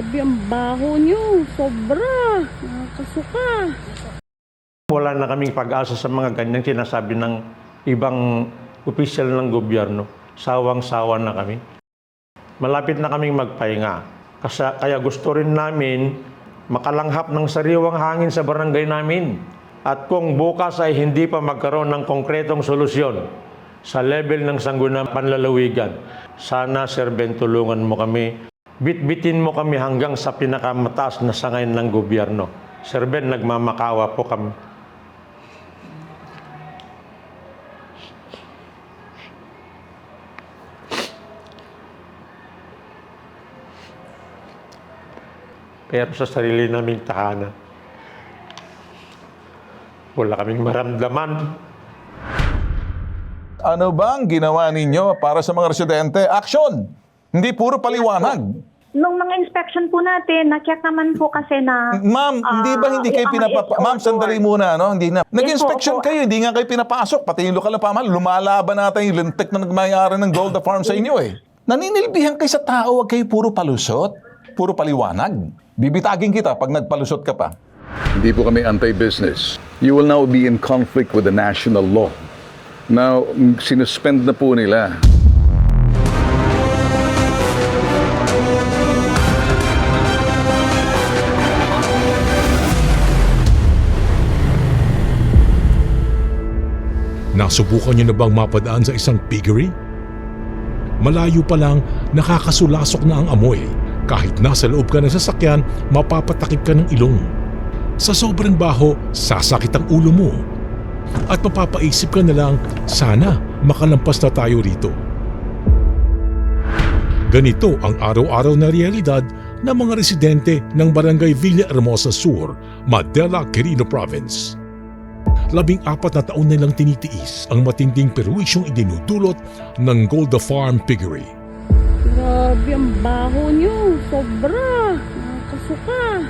Grabe ang baho nyo. Sobra. Nakakasuka. Wala na kaming pag-asa sa mga ganyang sinasabi ng ibang opisyal ng gobyerno. Sawang-sawa na kami. Malapit na kaming magpahinga. Kaya gusto rin namin makalanghap ng sariwang hangin sa barangay namin. At kung bukas ay hindi pa magkaroon ng konkretong solusyon sa level ng Sangguniang Panlalawigan, sana, Sir Ben, tulungan mo kami. Bitbitin mo kami hanggang sa pinakamataas na sangay ng gobyerno. Sir Ben, nagmamakawa po kami. Pero sa sarili naming tahanan, wala kaming maramdaman. Ano bang ginawa ninyo para sa mga residente? Action! Hindi puro paliwanag. Nung mga inspection po natin, na-check naman po kasi na... Ma'am, hindi kayo Ma'am, sandali muna, no? Hindi na. Nag-inspection opo. kayo, hindi nga kayo pinapasok. Pati yung lokal na pamahalaan, lumalaban natin yung lintik na nagmayari ng Golda Farm sa inyo eh. Naninilbihan kayo sa tao, wag kayo puro palusot, puro paliwanag. Bibitagin kita pag nagpalusot ka pa. Hindi po kami anti-business. You will now be in conflict with the national law. Now, sinuspend na po nila. Nasubukan niyo na bang mapadaan sa isang piggery? Malayo pa lang, nakakasulasok na ang amoy. Kahit nasa loob ka ng sasakyan, mapapatakip ka ng ilong. Sa sobrang baho, sasakit ang ulo mo. At mapapaisip ka na lang, sana makalampas na tayo rito. Ganito ang araw-araw na realidad ng mga residente ng Barangay Villahermosa Sur, Madela, Quirino Province. 14 na taon nilang tinitiis ang matinding perwisyong idinudulot ng Golda Farm Piggery. Grabe ang baho nyo. Sobra. Nakakasuka.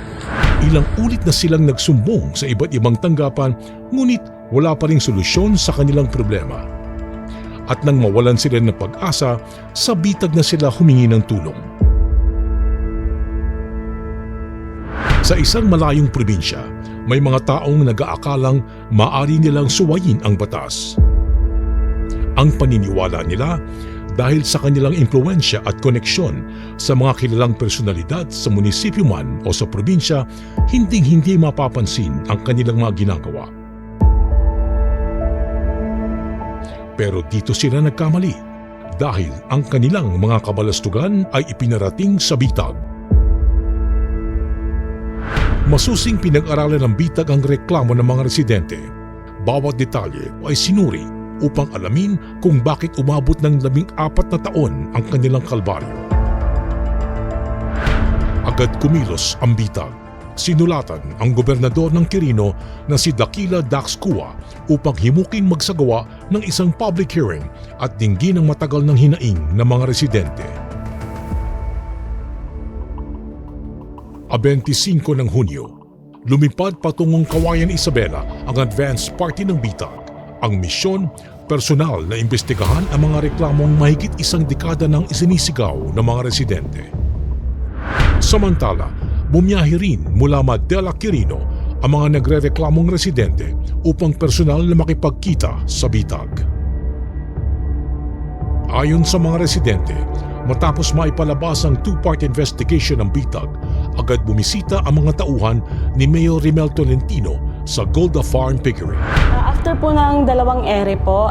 Ilang ulit na silang nagsumbong sa iba't ibang tanggapan, ngunit wala pa ring solusyon sa kanilang problema. At nang mawalan sila ng pag-asa, sa bitag na sila humingi ng tulong. Sa isang malayong probinsya, may mga taong nag-aakalang maaari nilang suwayin ang batas. Ang paniniwala nila, dahil sa kanilang impluensya at koneksyon sa mga kilalang personalidad sa munisipyo man o sa probinsya, hinding-hindi mapapansin ang kanilang mga ginagawa. Pero dito sila nagkamali dahil ang kanilang mga kabalastugan ay ipinarating sa bitag. Masusing pinag-aralan ng bitag ang reklamo ng mga residente. Bawat detalye ay sinuri upang alamin kung bakit umabot ng 14 na taon ang kanilang kalbaryo. Agad kumilos ang bitag. Sinulatan ang gobernador ng Quirino na si Dakila Dax Cua upang himukin magsagawa ng isang public hearing at dinggin ang matagal ng hinaing ng mga residente. 25 ng Hunyo, lumipad patungong Kawayan Isabela ang advance party ng bitag. Ang misyon, personal na imbestigahan ang mga reklamong mahigit isang dekada nang isinisigaw ng mga residente. Samantala, bumiyahe rin mula Madela, Quirino ang mga nagre-reklamong residente upang personal na makipagkita sa bitag. Ayon sa mga residente, matapos maipalabas ang two-part investigation ng bitag, agad bumisita ang mga tauhan ni Mayor Rimel Tolentino sa Golda Farm Piggery. After po ng dalawang ere po,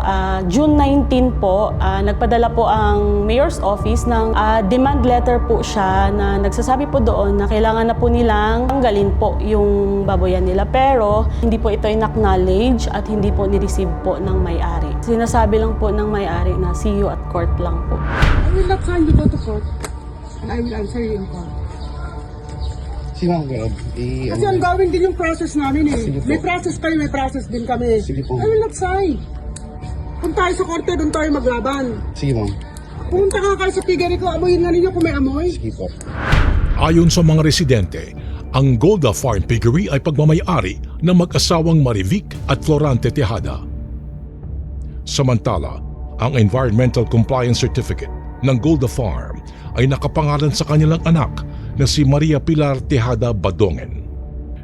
June 19 po, nagpadala po ang Mayor's Office ng demand letter po siya na nagsasabi po doon na kailangan na po nilang tanggalin po yung baboyan nila. Pero hindi po ito in-acknowledge at hindi po ni-receive po ng may-ari. Sinasabi lang po ng may-ari na see you at court lang po. I will not send you go to court and I will answer you in court. Sige ma'am, Kasi ongoing din yung process namin eh. May process kayo, may process din kami. Sige po. I will not sign. Kung tayo sa korte, doon tayo maglaban. Sige ma'am. Pumunta ka kayo sa piggery ko, amoyin nga ninyo kung may amoy. Sige po. Ayon sa mga residente, ang Golda Farm Piggery ay pagmamayari ng mag-asawang Marivic at Florante Tejada. Samantala, ang Environmental Compliance Certificate ng Golda Farm ay nakapangalan sa kanilang anak na si Maria Pilar Tejada Badongen.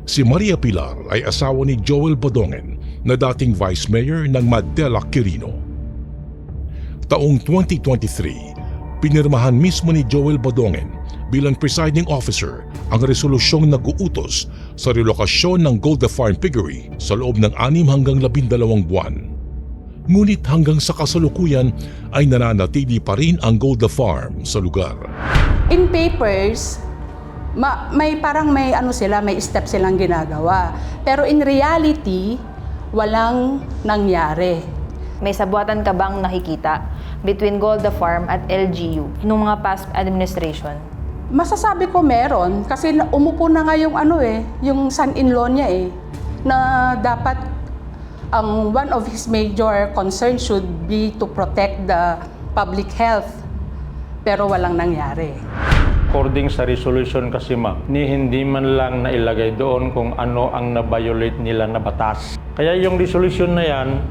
Si Maria Pilar ay asawa ni Joel Badongen na dating Vice Mayor ng Mandela Quirino. Taong 2023, pinirmahan mismo ni Joel Badongen bilang presiding officer ang resolusyong nag-uutos sa relokasyon ng Golda Farm Piggery sa loob ng 6 hanggang 12 buwan. Ngunit hanggang sa kasalukuyan ay nananatili pa rin ang Golda Farm sa lugar. In papers, may step silang ginagawa. Pero in reality, walang nangyari. May sabuatan ka bang nakikita between Golda Farm at LGU nung mga past administration? Masasabi ko meron kasi umupo na nga yung son-in-law niya na dapat ang one of his major concerns should be to protect the public health. Pero walang nangyari. According sa resolution kasi ma'am, hindi man lang nailagay doon kung ano ang na-violate nila na batas. Kaya yung resolution na yan,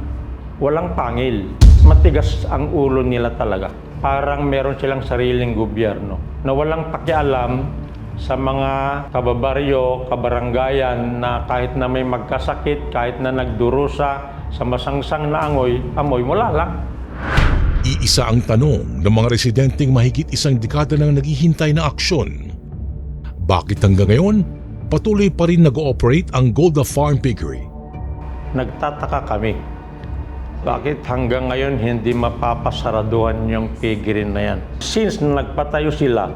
walang pangil. Matigas ang ulo nila talaga. Parang meron silang sariling gobyerno na walang pakialam sa mga kababaryo, kabaranggayan na kahit na may magkasakit, kahit na nagdurusa sa masangsang na amoy mo lang. Iisa ang tanong ng mga residenteng mahigit 1 dekada nang naghihintay na aksyon. Bakit hanggang ngayon, patuloy pa rin nag-ooperate ang Golda Farm Piggery? Nagtataka kami. Bakit hanggang ngayon hindi mapapasaraduhan yung piggery na yan? Since nagpatayo sila,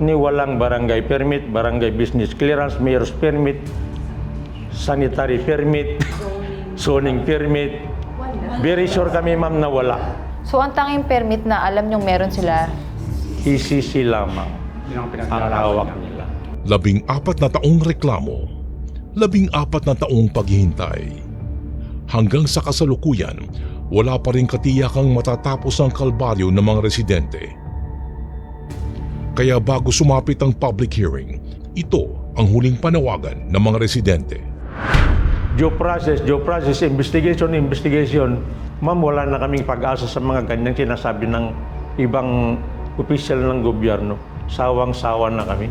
ni walang barangay permit, barangay business clearance, mayor's permit, sanitary permit, zoning permit. Very sure kami ma'am na wala. So ang tanging permit na alam nyong meron sila? ECC lamang ang hawak nila. 14 na taong reklamo, 14 na taong paghihintay. Hanggang sa kasalukuyan, wala pa rin katiyakang matatapos ang kalbaryo ng mga residente. Kaya bago sumapit ang public hearing, ito ang huling panawagan ng mga residente. Due process, investigation. Ma'am, wala na kaming pag-asa sa mga ganyang sinasabi ng ibang opisyal ng gobyerno. Sawang-sawa na kami.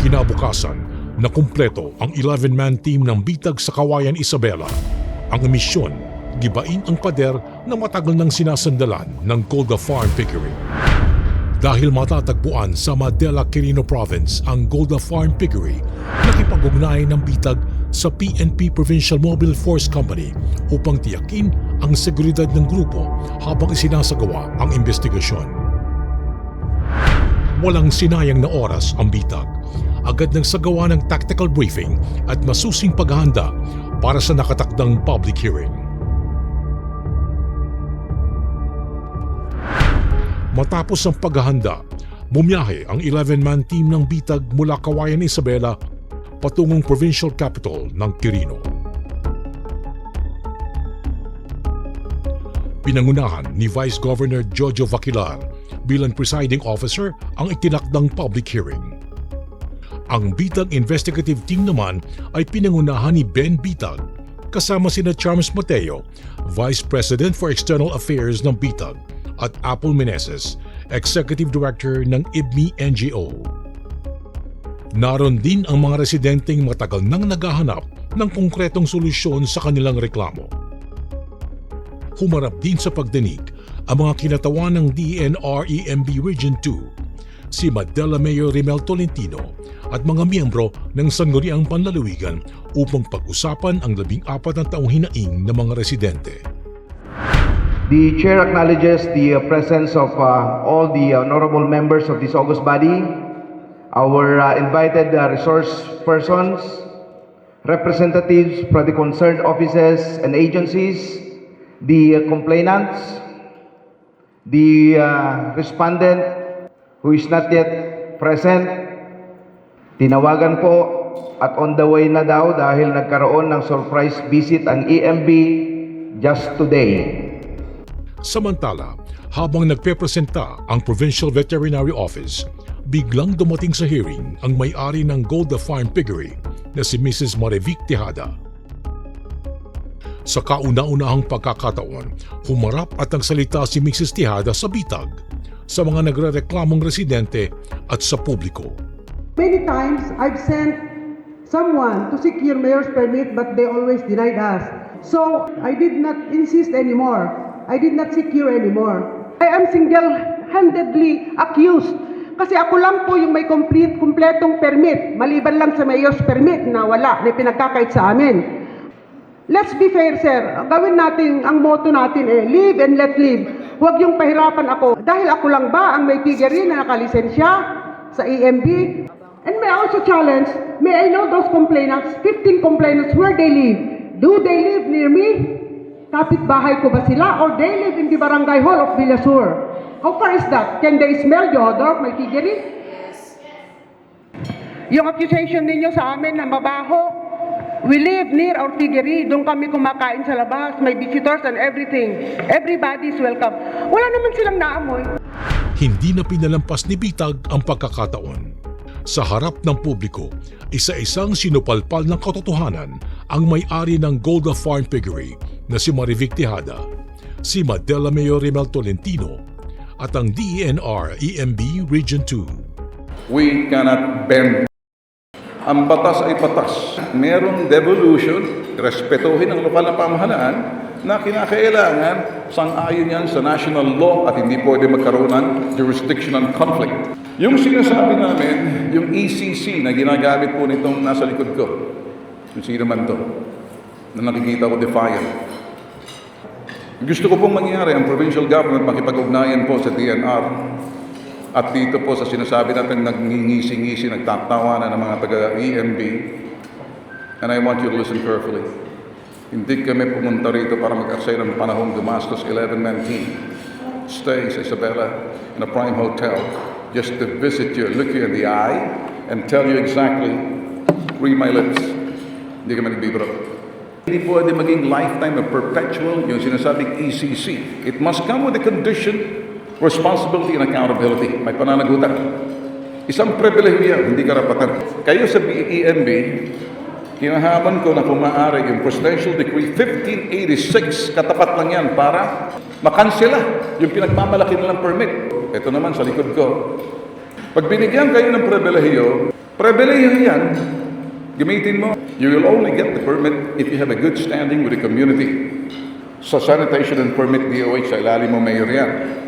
Kinabukasan, nakumpleto ang 11-man team ng Bitag sa Kawayan Isabela. Ang misyon, gibain ang pader na matagal nang sinasandalan ng Golda Farm Piggery. Dahil matatagpuan sa Mandela Quirino Province ang Golda Farm Piggery, nakipag-ugnayan ng Bitag sa PNP Provincial Mobile Force Company upang tiyakin ang seguridad ng grupo habang isinasagawa ang investigasyon. Walang sinayang na oras ang Bitag. Agad nang sagawa ng tactical briefing at masusing paghahanda para sa nakatakdang public hearing. Matapos ang paghahanda, bumiyahe ang 11-man team ng Bitag mula Kawayan Isabela patungong provincial capital ng Quirino. Pinangunahan ni Vice Governor Jojo Vaquilar bilang presiding officer ang itinakdang public hearing. Ang Bitag Investigative Team naman ay pinangunahan ni Ben Bitag kasama sina Charms Mateo, Vice President for External Affairs ng Bitag, at Apple Meneses, Executive Director ng IBMI NGO. Naroon din ang mga residenteng matagal nang naghahanap ng konkretong solusyon sa kanilang reklamo. Humarap din sa pagdinig ang mga kinatawan ng DENR-EMB Region 2, si Mandela Mayor Rimel Tolentino at mga miyembro ng Sangguniang Panlalawigan upang pag-usapan ang 14 na taong hinaing ng mga residente. The Chair acknowledges the presence of all the honorable members of this august body, our invited resource persons, representatives from the concerned offices and agencies, the complainants, the respondent who is not yet present. Tinawagan po at on the way na daw dahil nagkaroon ng surprise visit ang EMB just today. Samantala, habang nagpepresenta ang Provincial Veterinary Office, biglang dumating sa hearing ang may-ari ng Golda Farm Piggery na si Mrs. Marivic Tejada. Sa kauna-unahang pagkakataon, humarap at nagsalita si Mrs. Tejada sa Bitag, sa mga nagrereklamong residente at sa publiko. Many times, I've sent someone to secure mayor's permit, but they always denied us. So, I did not insist anymore. I did not secure anymore. I am single-handedly accused. Kasi ako lang po yung may kumpletong permit, maliban lang sa mayor's permit na wala, na pinagkakait sa amin. Let's be fair, sir. Gawin natin, ang motto natin live and let live. Huwag yung pahirapan ako. Dahil ako lang ba ang may piggery na nakalisensya sa EMB? And may I also challenge, may I know those complainants, 15 complainants, where they live? Do they live near me? Kapit-bahay ko ba sila? Or they live in the barangay hall of Villasur? How far is that? Can they smell the odor of my piggery? Yes. Yung accusation ninyo sa amin na mabaho, we live near our piggery. Doon kami kumakain sa labas. May visitors and everything. Everybody is welcome. Wala naman silang naamoy. Hindi na pinalampas ni Bitag ang pagkakataon. Sa harap ng publiko, isa-isang sinupalpal ng katotohanan ang may-ari ng Golda Farm Piggery na si Marivic Tejada, si Madela Mayor Rimel Tolentino at ang DENR EMB Region 2. We cannot bend. Ang batas ay batas. Merong devolution, respetuhin ang lokal na pamahalaan na kinakailangan sang-ayon yan sa national law at hindi pwede magkaroon ng jurisdictional conflict. Yung sinasabi namin, yung ECC na ginagamit po nitong nasa likod ko, kung sino man to, na nakikita ko defiant. Gusto ko pong mangyari ang provincial government makipag-ugnayan po sa DNR at dito po sa sinasabi natin nagngingisi-ngisi, nagtatawanan ng mga taga-EMB. And I want you to listen carefully. Hindi kami pumunta rito para mag-aksay ng panahong gumastos 11-man team. Stay sa Isabela in a prime hotel just to visit you, look you in the eye, and tell you exactly, read my lips. Hindi kami nagbibiro. Hindi pwede maging lifetime or perpetual yung sinasabing ECC. It must come with a condition, responsibility and accountability. May pananagutan. Isang privilege yan, hindi karapatan. Kayo sa EMB, hinahamon ko na kung maaari yung Presidential Decree 1586, katapat lang yan para makansela yung pinagmamalaki nilang permit. Ito naman sa likod ko. Pag binigyan kayo ng pribilehiyo yan, gamitin mo. You will only get the permit if you have a good standing with the community. Sa sanitation and permit DOH, sa ilalim mo mayor yan.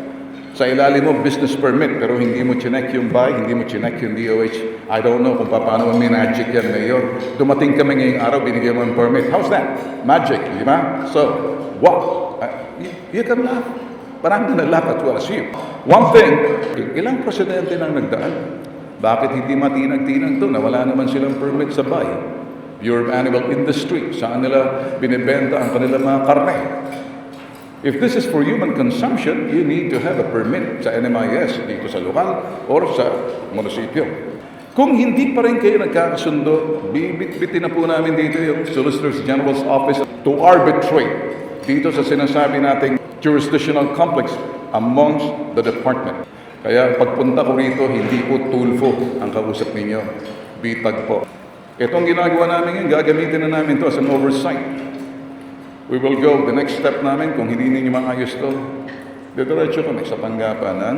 Sa ilalim mo business permit, pero hindi mo chinek yung BAI, hindi mo chinek yung DOH. I don't know kung paano may magic yan, mayor. Dumating kami ngayong araw, binigyan mo yung permit. How's that? Magic, di ba? So, wow. You can laugh. Parang gonna laugh as well as you. One thing, ilang presidente nang nagdaan? Bakit hindi matinag-tinag to na wala naman silang permit sa BAI? Bureau of Animal Industry, saan nila binibenta ang kanilang mga karne? If this is for human consumption, you need to have a permit sa NMIS dito sa lokal or sa munisipyo. Kung hindi pa rin kayo nagkakasundo, bibit-bitin na po namin dito yung Solicitor General's Office to arbitrate dito sa sinasabi nating jurisdictional complex amongst the department. Kaya pagpunta ko rito, hindi po tulfo ang kausap ninyo. Bitag po. Itong ginagawa namin yun, gagamitin na namin to as an oversight. We will go, the next step namin, kung hindi ninyo maayos to, didiretso kami sa tanggapan ng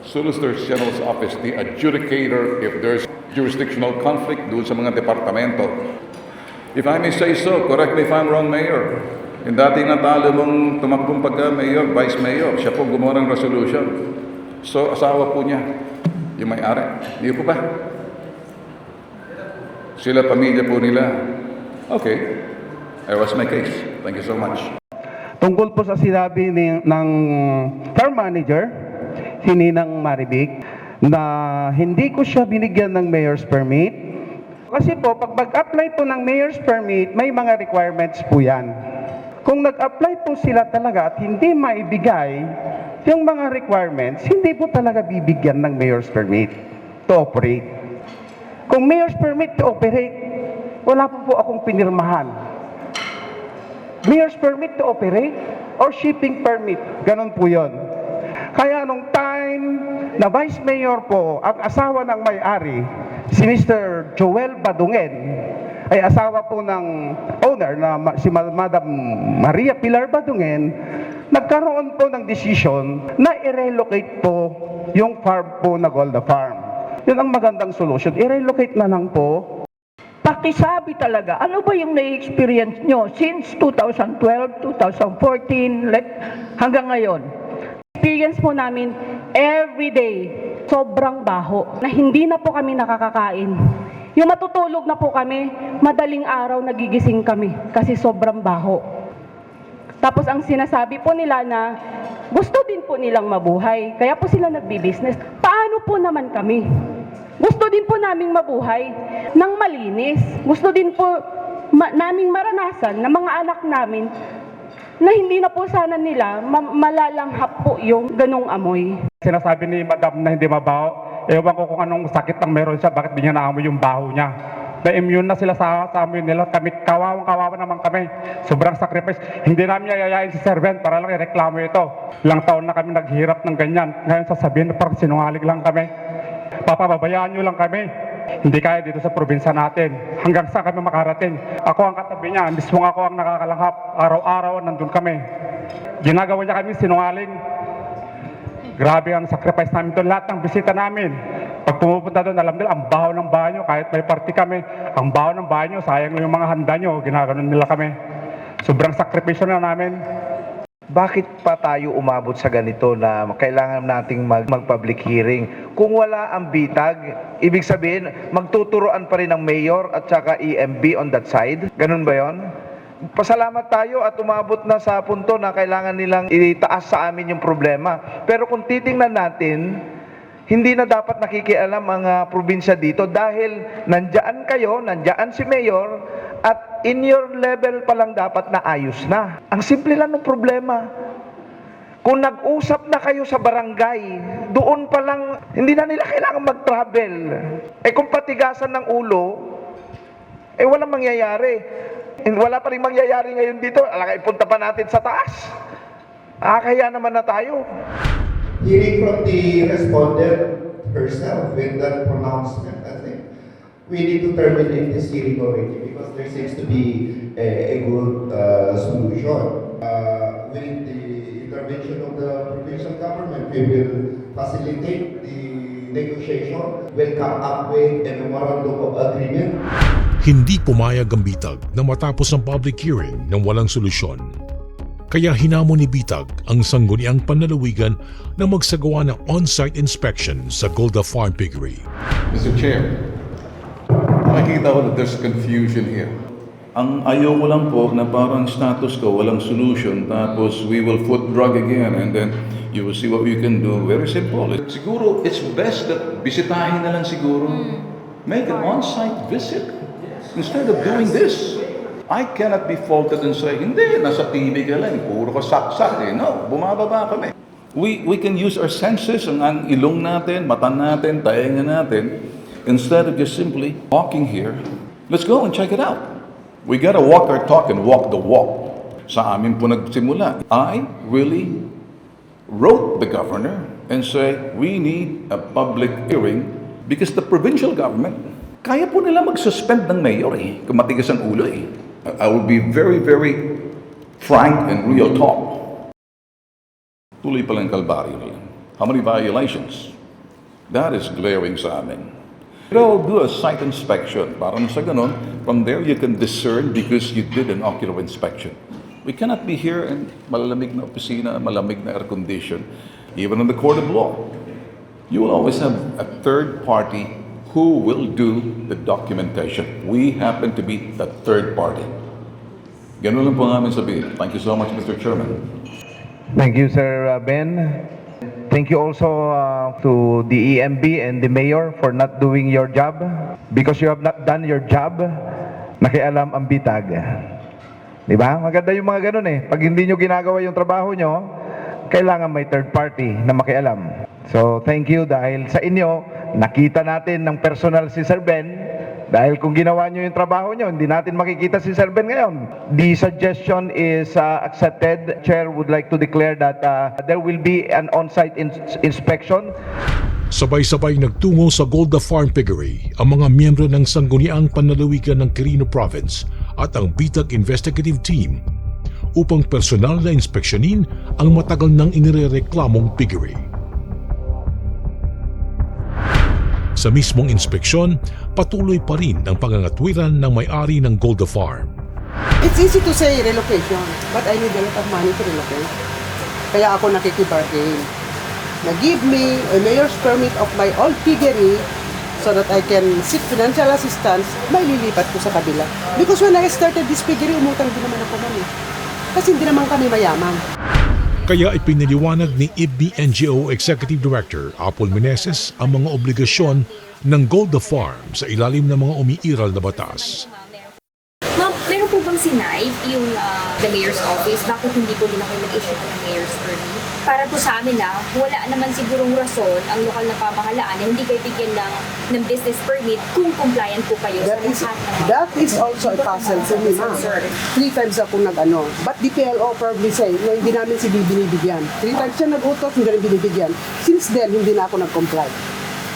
Solicitor General's Office, the adjudicator if there's jurisdictional conflict doon sa mga departamento. If I may say so, correct me if I'm wrong, Mayor. Yung dating natalo mong tumakbong pagka-mayor, vice mayor, siya po gumawa ng resolution. So, asawa po niya, yung may-ari. Hindi po ba? Sila, pamilya po nila. Okay. I rest my case. Thank you so much. Tungkol po sa sinabi ng farm manager, si Ninang Marivic, na hindi ko siya binigyan ng mayor's permit. Kasi po, pag mag-apply po ng mayor's permit, may mga requirements po yan. Kung nag-apply po sila talaga at hindi maibigay yung mga requirements, hindi po talaga bibigyan ng mayor's permit to operate. Kung mayor's permit to operate, wala po akong pinirmahan. Mayor's permit to operate or shipping permit, ganun po yun. Kaya nung time na vice mayor po, ang asawa ng may-ari, si Mr. Joel Badungen, ay asawa po ng owner na si Madam Maria Pilar Badungen, nagkaroon po ng decision na i-relocate po yung farm po na Golda Farm. Yun ang magandang solution. I-relocate na lang po. Pakisabi talaga, ano ba yung na-experience nyo since 2012, 2014, hanggang ngayon? Experience po namin everyday, sobrang baho, na hindi na po kami nakakakain. Yung matutulog na po kami, madaling araw nagigising kami kasi sobrang baho. Tapos ang sinasabi po nila na gusto din po nilang mabuhay, kaya po sila nagbi-business. Paano po naman kami? Gusto din po naming mabuhay ng malinis. Gusto din po naming maranasan ng mga anak namin na hindi na po sana nila malalanghap po yung ganong amoy. Sinasabi ni Madam na hindi mabaho. Ewan ko kung anong sakit ang meron siya, bakit di niya naamoy yung baho niya. Na-immune na sila sa amoy nila. Kami, kawawa naman kami. Sobrang sacrifice. Hindi namin yayayain si servant para lang ireklamo ito. Ilang taon na kami naghihirap ng ganyan. Ngayon sasabihin na parang sinungaling lang kami. Papababayaan nyo lang kami. Hindi kaya dito sa probinsya natin. Hanggang saan kami makarating? Ako ang katabi niya. Mismo ako ang nakakalanghap. Araw-araw nandun kami. Ginagawa niya kami sinungaling. Grabe ang sacrifice namin doon. Lahat ng bisita namin. Pag pumupunta doon, alam nila, ang baho ng banyo. Kahit may party kami, ang baho ng banyo, sayang lang yung mga handa nyo. Ginaganon nila kami. Sobrang sakripisyo na namin. Bakit pa tayo umabot sa ganito na kailangan nating mag-public hearing? Kung wala ang bitag, ibig sabihin, magtuturoan pa rin ang mayor at saka EMB on that side? Ganun ba yon? Pasalamat tayo at umabot na sa punto na kailangan nilang itaas sa amin yung problema. Pero kung titingnan natin, hindi na dapat nakikialam ang probinsya dito dahil nandyan kayo, nandyan si mayor, at in your level pa lang dapat na ayos na. Ang simple lang ng problema. Kung nag-usap na kayo sa barangay, doon pa lang, hindi na nila kailangan mag-travel. Kung patigasan ng ulo, walang mangyayari. Wala pa rin mangyayari ngayon dito. Ipunta pa natin sa taas. Kaya naman na tayo. Hearing from the respondent herself with that pronouncement, I think we need to terminate this hearing already because there seems to be a good solution. With the intervention of the provincial government, we will facilitate the negotiation. We'll come up with a memorandum of agreement. Hindi pumayag ang Bitag na matapos ang public hearing ng walang solusyon. Kaya hinamon ni Bitag ang sangguniang panlalawigan na magsagawa ng on-site inspection sa Golda Farm Piggery. Mr. Chair, nakikita ko that there's confusion here. Ang ayoko lang po na parang status ko, walang solution, tapos we will foot drag again and then you will see what you can do. Very simple. Siguro, it's best that bisitahin na lang siguro. Make an on-site visit. Instead of doing this, I cannot be faulted and say, hindi, nasa TV ka lang, puro ka saksak. No, bumababa kami. We can use our senses, ang ilong natin, mata natin, tainga natin, instead of just simply walking here. Let's go and check it out. We gotta walk our talk and walk the walk. Sa amin po nagsimula. I really wrote the governor and say, we need a public hearing because the provincial government, kaya po nila mag-suspend ng mayor kung matigas ang ulo I will be very, very frank and real talk. Tuloy pa lang kalbaryo na lang. How many violations? That is glaring sa amin. Pero do a site inspection. Parang sa ganon, from there you can discern because you did an ocular inspection. We cannot be here in malamig na opisina, malamig na air condition. Even in the court of law, you will always have a third party who will do the documentation. We happen to be the third party. Ganun lang po namin sabihin. Thank you so much, Mr. Chairman. Thank you, Sir Ben. Thank you also to the EMB and the Mayor for not doing your job. Because you have not done your job, nakialam ang bitag. Diba? Maganda yung mga ganun Pag hindi nyo ginagawa yung trabaho nyo, kailangan may third party na makialam. So, thank you dahil sa inyo, nakita natin ng personal si Sir Ben. Dahil kung ginawa nyo yung trabaho nyo, hindi natin makikita si Sir Ben ngayon. The suggestion is accepted. Chair would like to declare that there will be an on-site inspection. Sabay-sabay nagtungo sa Golda Farm Piggery ang mga miyembro ng sangguniang panlalawigan ng Quirino Province at ang Bitag Investigative Team upang personal na inspeksyonin ang matagal nang inirereklamong piggery. Sa mismong inspeksyon, patuloy pa rin ang pangangatwiran ng may-ari ng Golda Farm. It's easy to say relocation, but I need a lot of money to relocate. Kaya ako nakikibargain. Na-give me a mayor's permit of my old piggery so that I can seek financial assistance, may lilipat ko sa kabila. Because when I started this piggery, umutang din naman ako man eh. Kasi hindi naman kami mayaman. Kaya ipinaliwanag ni IBNI NGO Executive Director Apple Meneses ang mga obligasyon ng Golda Farm sa ilalim ng mga umiiral na batas. Ma'am, meron po bang sinay yung the mayor's office? Bakit hindi po nila kayo nag-issue ng mayor's permit? Para po sa amin wala naman sigurong rason ang lokal na pamahalaan na hindi kayo bigyan ng business permit kung compliant po kayo sa lahat ng... That is also a puzzle to me, ma'am. 3 times ako nag-ano. But the PLO probably say na hindi namin si binibigyan. 3 times siya nag-utos, hindi rin binibigyan. Since then, hindi na ako nag-comply.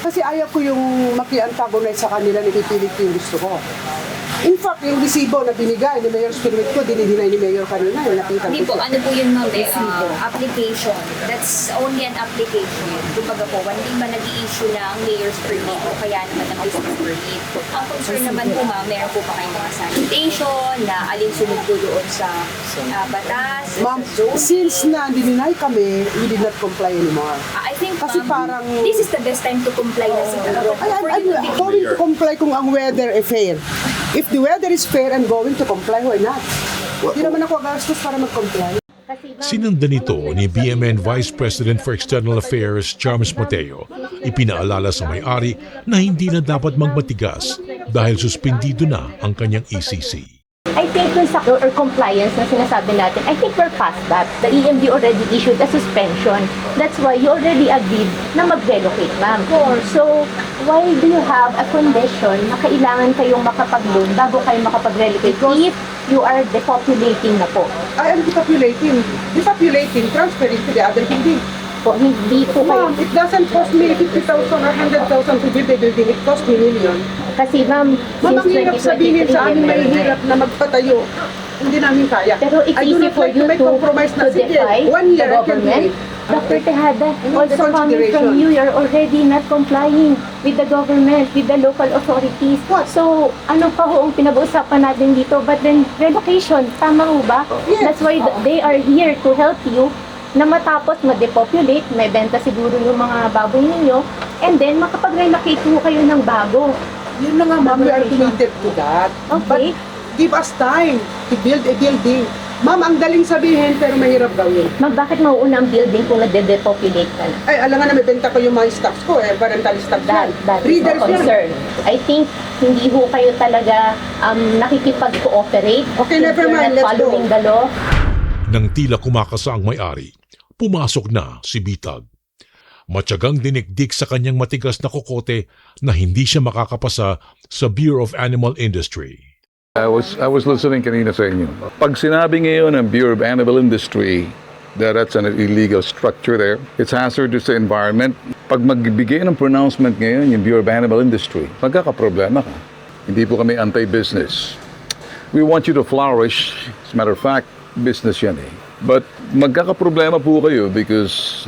Kasi ayaw ko yung maki-antagonize sa kanila, nipipilit ko yung gusto ko. In fact, yung resibo na binigay ni Mayor's permit ko, dinidinay ni Mayor kanina, yung nakita Hindi ko. po, ano po yun ma'am, application. That's only an application. Kumbaga po, hindi ba nag-i-issue ng mayor's permit o kaya naman ng business permit. Ang concern naman po ma'am, meron po pa kayong mga sanitation na alinsunod po doon sa batas. Ma'am, since na dininay kami, we did not comply anymore. I think Kasi ma'am, parang... this is the best time to comply na siguro. I'm going to comply kung ang weather is fair. If the weather is fair, I'm going to comply. Why not? Hindi naman ako gastos para mag-comply. Sinundan nito ni BMN Vice President for External Affairs Charms Mateo. Ipinaalala sa may-ari na hindi na dapat magmatigas dahil suspendido na ang kanyang ECC. I think dun sa or compliance na sinasabi natin, I think we're past that. The EMD already issued a suspension. That's why you already agreed na mag-relocate, ma'am. So, why do you have a condition na kailangan kayong makapag-loan bago kayo makapag-relocate if you are depopulating na po? I am depopulating. Depopulating, transferring to the other building. Po, hindi po kayo. Ma'am, it doesn't cost me 50,000 or 100,000 to build a building. It cost me million. Kasi ma'am, Ma'am, ang since hirap sabihin 2023, sa amin, may hirap na magpatayo. Hindi namin kaya. Pero it's I do easy not for like you make compromise na, to sige, defy 1 the year I can do government. it. Dr. Tejada, also coming consideration. from you, you're already not complying with the government, with the local authorities. What? So, ano pa ho ang pinag-uusapan natin dito? But then, relocation, tama ho ba? Yes. That's why they are here to help you na matapos ma-depopulate, may benta siguro yung mga baboy ninyo, and then makapag-relocate ho kayo ng bago. Yun na nga, ma'am, we are committed to that. Okay. But give us time to build a building. Ma'am, ang daling sabihin, pero mahirap gawin. Ma'am, bakit mauuna ang building kung nade-depopulate ka na? Ay, alam nga na may benta ko yung mga stocks ko, rental stocks yan. That is Readers no yan. concern. I think hindi ho kayo talaga nakikipag-cooperate. Okay, never mind, let's go. Following the law. Nang tila kumakasa ang may-ari, pumasok na si Bitag. Matyagang dinikdik sa kanyang matigas na kokote na hindi siya makakapasa sa Bureau of Animal Industry. I was listening kanina sa inyo. Pag sinabi ngayon ng Bureau of Animal Industry, that's an illegal structure there. It's hazardous to the environment. Pag magbigay ng pronouncement ngayon yung Bureau of Animal Industry, magkakaproblema ka. Hindi po kami anti-business. We want you to flourish. As a matter of fact, business yan eh. But magkakaproblema po kayo because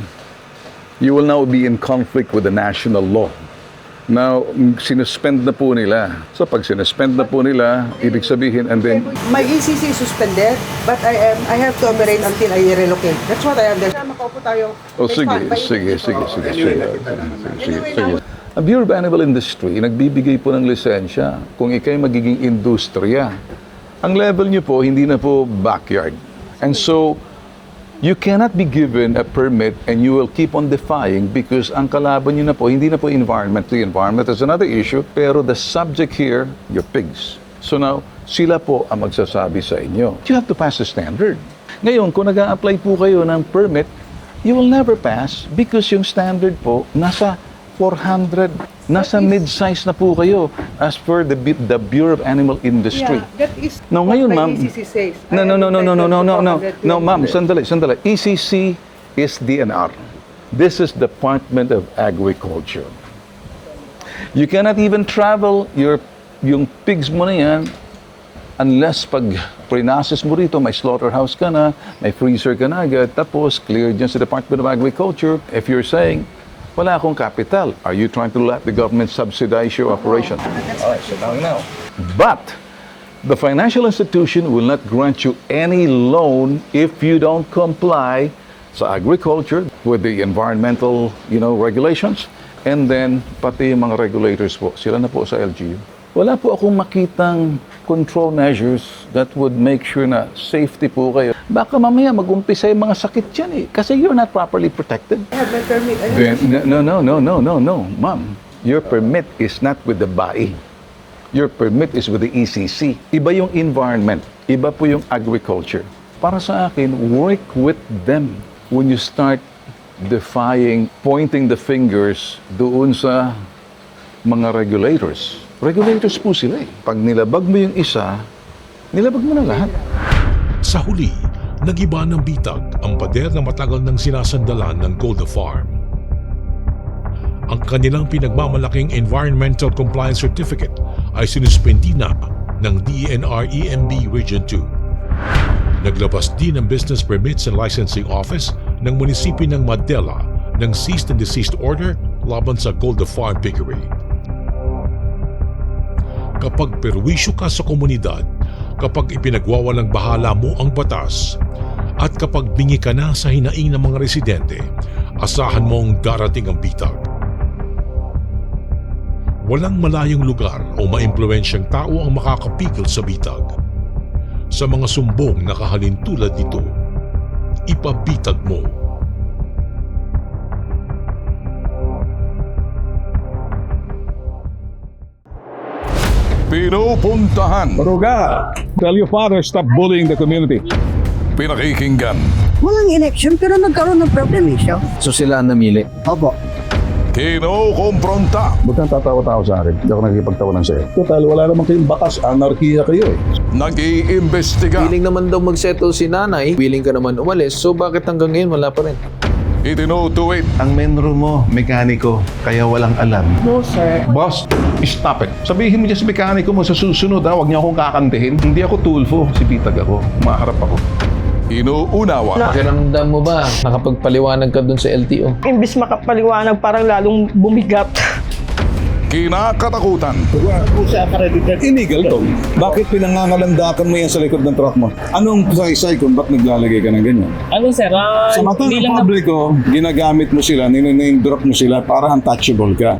you will now be in conflict with the national law. Now, sinuspend na po nila. So pag sinuspend na po nila, ibig sabihin, and then... My ECC is suspended, but I have to operate until I relocate. That's what I understand. Makaupo tayo. Oh, sige. Ang Bureau of Animal Industry, nagbibigay po ng lisensya kung ikay magiging industriya. Ang level nyo po, hindi na po backyard. And so, you cannot be given a permit and you will keep on defying because ang kalaban nyo na po, hindi na po environment. The environment is another issue, pero the subject here, your pigs. So now, sila po ang magsasabi sa inyo. You have to pass the standard. Ngayon, kung nag-a-apply po kayo ng permit, you will never pass because yung standard po, nasa 400, nasa mid-size na po kayo as per the Bureau of Animal Industry. Yeah, that is Now, ngayon, what my ma'am, ECC says. No, ma'am, sandali. ECC is DNR. This is Department of Agriculture. You cannot even travel yung pigs mo na yan unless pag pre-process mo rito, may slaughterhouse ka na, may freezer ka na agad, tapos cleared yan sa Department of Agriculture. If you're saying, Wala akong capital. Are you trying to let the government subsidize your operation? Alright, so now. But the financial institution will not grant you any loan if you don't comply sa agriculture with the environmental, regulations. And then, pati yung mga regulators po, sila na po sa LGU. Wala po akong makitang control measures that would make sure na safety po kayo. Baka mamaya mag-umpisa yung mga sakit dyan kasi you're not properly protected. Then, no. Ma'am, your permit is not with the BAI. Your permit is with the ECC. Iba yung environment. Iba po yung agriculture. Para sa akin, work with them when you start pointing the fingers doon sa mga regulators. Regulators po sila. Pag nilabag mo yung isa, nilabag mo na lahat. Sa huli, nagiba ng bitag ang pader na matagal nang sinasandalan ng Golda Farm. Ang kanilang pinagmamalaking Environmental Compliance Certificate ay sinuspindi na ng DENR-EMB Region 2. Naglabas din ang Business Permits and Licensing Office ng munisipyo ng Madela ng cease and desist order laban sa Golda Farm Piggery. Kapag perwisyo ka sa komunidad, kapag ipinagwawalang bahala mo ang batas, at kapag bingi ka na sa hinaing ng mga residente, asahan mong darating ang bitag. Walang malayong lugar o maimpluwensyang tao ang makakapigil sa bitag. Sa mga sumbong na kahalintulad nito, ipabitag mo. Pinupuntahan. Ruga, tell your father stop bullying the community. Pinakikinggan. Walang election pero nagkaroon ng problem siya. So sila ang namili? Opo. Kinukumpronta. Ba't kang tatawa-tawa sa akin? Hindi ako nakikipagtawanan sa'yo. Total, wala naman kayong batas. Anarkiya kayo eh. Nag-iimbestiga. Willing naman daw mag-settle si nanay. Willing ka naman umalis. So bakit hanggang ngayon wala pa rin? Itinutuwid. Ang menro mo, mekaniko, kaya walang alam. No, sir. Boss, stop it. Sabihin mo dyan sa mekaniko mo sa susunod huwag niyo akong kakantihin. Hindi ako tulfo. Si Bitag ako. Maharap ako. Inuunawa. Pakiramdam mo ba? Nakapagpaliwanag ka dun sa LTO? Imbis makapaliwanag, parang lalong bumigat. Kinakatakutan. Illegal to. Bakit pinangangalandakan mo yan sa likod ng truck mo? Anong saysay kung ba't naglalagay ka ng ganyan? Ano, sir? Sa mata ng publiko, ginagamit mo sila, niname drop mo sila para untouchable ka.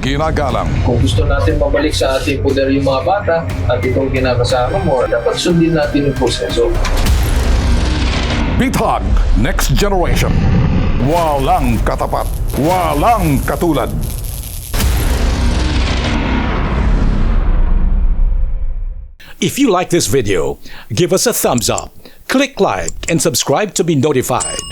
Ginagalang. Kung gusto natin mabalik sa ating poder yung mga bata at itong kinakasama mo, dapat sundin natin yung proseso. Bitag Next Generation. Walang katapat. Walang katulad. If you like this video, give us a thumbs up, click like, and subscribe to be notified.